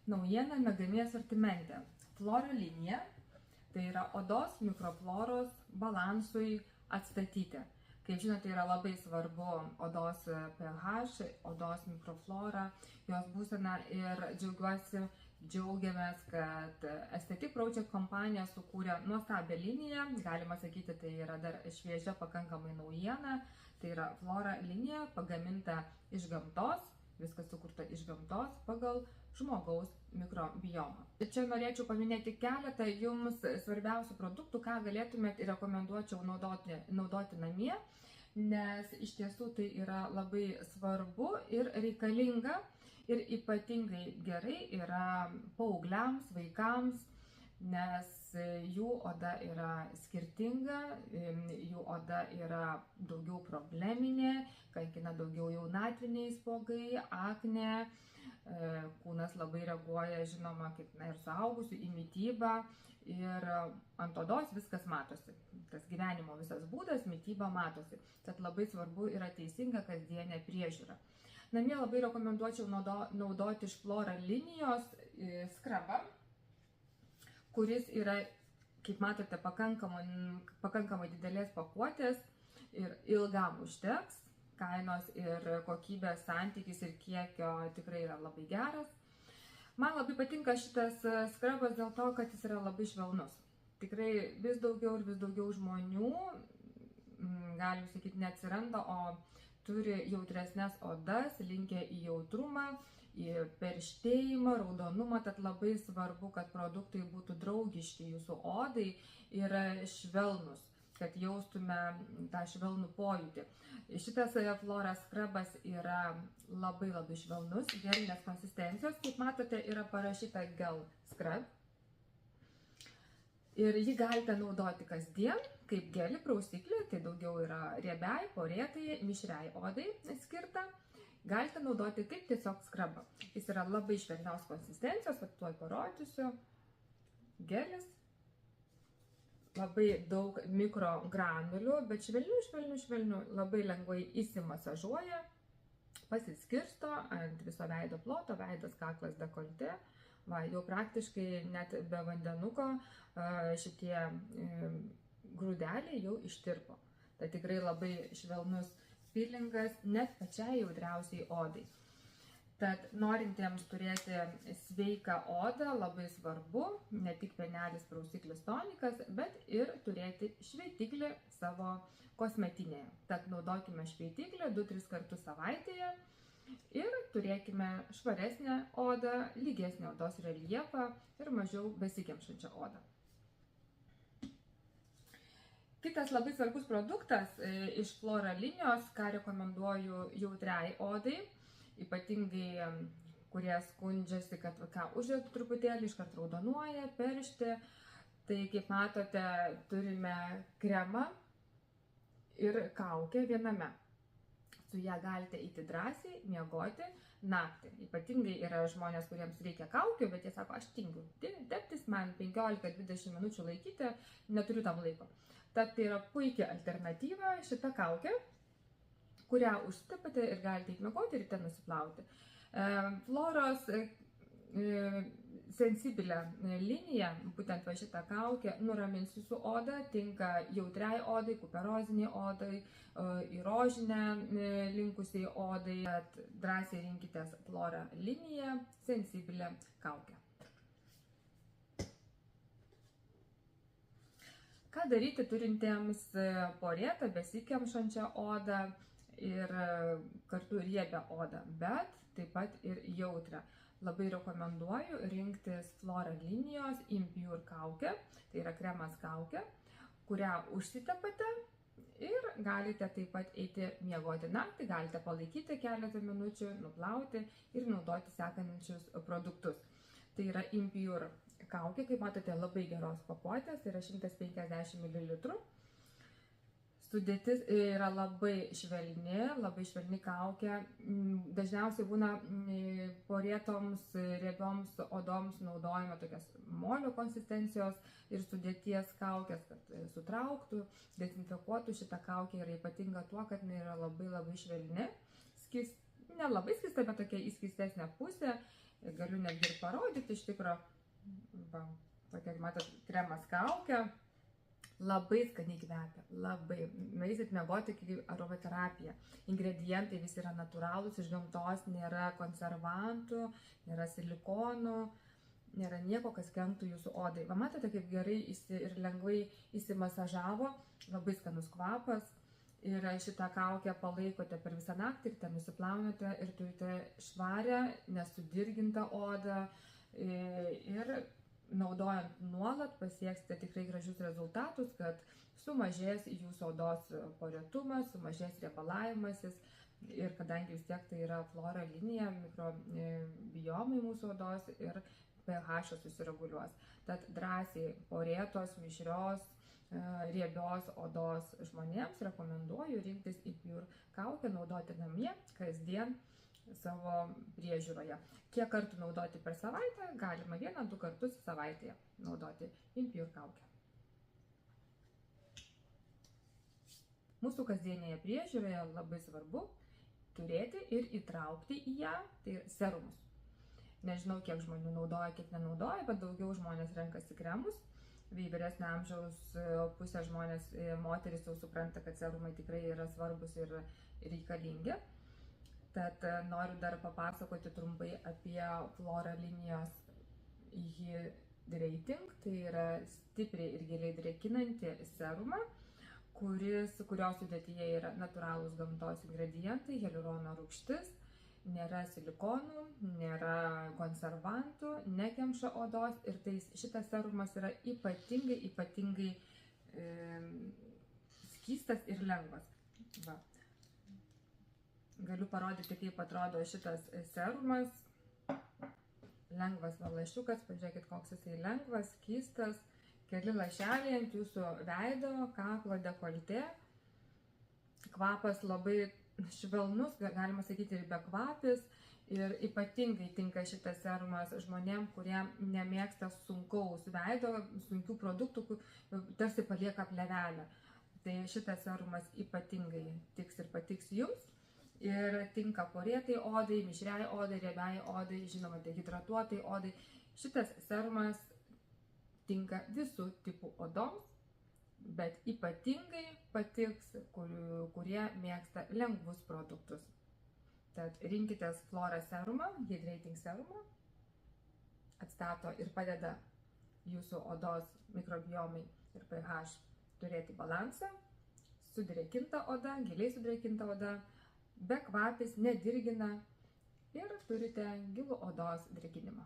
Naujiena Megami asortimente. Flora linija, tai yra odos mikrofloros balansui atstatyti. Kaip žinote, yra labai svarbu odos pH, odos mikroflora, jos būsena ir džiaugiamės, kad Aesthetic Project kompanija sukūrė nuostabią liniją, galima sakyti, tai yra dar šviežia pakankamai naujiena, tai yra Flora linija pagaminta iš gamtos, viskas sukurta iš gamtos pagal žmogaus mikrobiomą. Čia norėčiau paminėti keletą jums svarbiausių produktų, ką galėtumėt ir rekomenduočiau naudoti namie, nes iš tiesų tai yra labai svarbu ir reikalinga ir ypatingai gerai yra paaugliams, vaikams, nes jų oda yra skirtinga, jų oda yra daugiau probleminė, kankina daugiau jaunatviniai spuogai, aknė, kūnas labai reaguoja, žinoma, kaip ir suaugusių, į mitybą ir ant odos viskas matosi. Tas gyvenimo visas būdas, mityba matosi. Tad labai svarbu yra teisinga kasdienė priežiūra. Namie labai rekomenduočiau naudoti iš Flora linijos skrabą, kuris yra, kaip matote, pakankamai didelės pakuotės ir ilgam užteks. Kainos ir kokybės santykis ir kiekio tikrai yra labai geras. Man labai patinka šitas skrabas dėl to, kad jis yra labai švelnus. Tikrai vis daugiau žmonių, galim sakyti, neatsiranda, o turi jautresnės odas, linkę į jautrumą, į perštėjimą, raudonumą, tad labai svarbu, kad produktai būtų draugiški jūsų odai ir švelnus, kad jaustume tą švelnų pojūtį. Šitas Flora skrabas yra labai švelnus, gelinės konsistencijos, kaip matote, yra parašyta gel scrub. Ir jį galite naudoti kasdien, kaip gelį prausiklį, tai daugiau yra riebiai, porėtai, mišriai odai skirta. Galite naudoti kaip tiesiog skrabą. Jis yra labai švelnios konsistencijos, tuoj parodysiu. Gelis. Labai daug mikrogranulių, bet švelnių, labai lengvai įsimasažuoja, pasiskirsto ant viso veido ploto, veidas, kaklas, dekoltė. Va, jau praktiškai net be vandenuko šitie grūdeliai jau ištirpo. Tai tikrai labai švelnus pilingas net pačiai jautriausiai odai. Tad norintiems turėti sveiką odą labai svarbu ne tik penelis, prausiklis, tonikas, bet ir turėti šveitiklį savo kosmetinėje. Tad naudokime šveitiklį 2-3 kartus savaitėje ir turėkime švaresnę odą, lygesnį odos reljefą ir mažiau besikemšančią odą. Kitas labai svarbus produktas iš Flora linijos, ką rekomenduoju jautriai odai, ypatingai kurie skundžiasi, kad uždėtų truputėlį, iškart raudonuoja, peršti. Tai kaip matote, turime kremą ir kaukę viename. Su ją galite eiti drąsiai, miegoti naktį. Ypatingai yra žmonės, kuriems reikia kaukių, bet jie sako, aš tingiu teptis, man 15-20 minučių laikyti, neturiu tam laiko. Tad tai yra puikia alternatyva šita kaukė, kurią užsitepate ir galite įmiegoti ir ten nusiplauti. Floros sensibilę liniją, būtent va šitą kaukę, nuramins jūsų odą, tinka jautriai odai, kuperoziniai odai, į rožinę linkusiai odai. Tad drąsiai rinkitės Flora liniją, sensibilę kaukę. Ką daryti turintiems porėtą, besikemšančią odą ir kartu riebią odą, bet taip pat ir jautrią. Labai rekomenduoju rinktis Flora linijos Impure kaukę, tai yra kremas kaukė, kurią užsitepate ir galite taip pat eiti miegoti naktį, galite palaikyti keletą minučių, nuplauti ir naudoti sekančius produktus. Tai yra Impure kaukė, kaip matote, labai geros pakuotės, tai yra 150 ml. Sudėtis yra labai švelni kaukė. Dažniausiai būna porėtoms, riebioms odoms naudojama tokias molio konsistencijos ir sudėties kaukės, kad sutrauktų, dezinfekuotų. Šitą kaukę yra ypatinga tuo, kad jinai yra labai švelni, ne labai skista, bet tokia įskystesnė pusė Galiu netgi ir parodyti, iš tikro, va, tokia, matot, kremas kaukia. Labai skaniai kvepia, labai. Nueisit miegoti kaip aromaterapija. Ingredientai visi yra natūralūs, iš gamtos, nėra konservantų, nėra silikonų, nėra nieko, kas kenktų jūsų odai. Va, matote, kaip gerai ir lengvai įsimasažavo, labai skanus kvapas. Ir šitą kaukę palaikote per visą naktį ir ten nusiplaunate ir turite švarę, nesudirgintą odą ir naudojant nuolat pasieksite tikrai gražius rezultatus, kad sumažės jūsų odos porėtumas, sumažės riebalavimasis ir kadangi vis tiek tai yra flora linija, mikrobiomai mūsų odos ir pH susireguliuos. Tad drąsiai porėtos, mišrios, riebios odos žmonėms rekomenduoju rinktis Impure kaukę, naudoti namie kasdien savo priežiūroje. Kiek kartų naudoti per savaitę? Galima 1-2 kartus savaitėje naudoti Impure kaukę. Mūsų kasdienėje priežiūroje labai svarbu turėti ir įtraukti į ją tai serumus. Nežinau, kiek žmonių naudoja, kiek nenaudoja, bet daugiau žmonės renkasi kremus. Vyresnio amžiaus pusė žmonės, moteris jau supranta, kad serumai tikrai yra svarbus ir reikalingi. Tad noriu dar papasakoti trumpai apie Flora linijos Hydrating, tai yra stipriai ir giliai drėkinanti serumą, kurio sudėtyje yra natūralūs gamtos ingredientai, hialurono rūgštis, nėra silikonų, nėra konservantų, nekemša odos ir šitas serumas yra ypatingai skystas ir lengvas. Va. Galiu parodyti, kaip atrodo šitas serumas. Lengvas lašiukas, pažiūrėkit, koks jisai lengvas, skystas, keli lašeliai ant jūsų veido, kaklo, dekoltė. Kvapas labai švelnus, galima sakyti, ir bekvapis. Ir ypatingai tinka šitas serumas žmonėm, kurie nemėgsta sunkaus veido, sunkių produktų, tarsi palieka plėvelę. Tai šitas serumas ypatingai tiks ir patiks jums. Ir tinka porėtai odai, mišriai odai, riebiai odai, žinoma, dehidratuotai odai. Šitas serumas tinka visų tipų odoms, bet ypatingai patiks, kurie mėgsta lengvus produktus. Tad rinkitės Flora serumą, Hydrating serumą, atstato ir padeda jūsų odos mikrobiomai ir pH turėti balansą, sudrėkinta oda, giliai sudrėkinta oda, bekvapis, nedirgina ir turite gilų odos drėkinimą.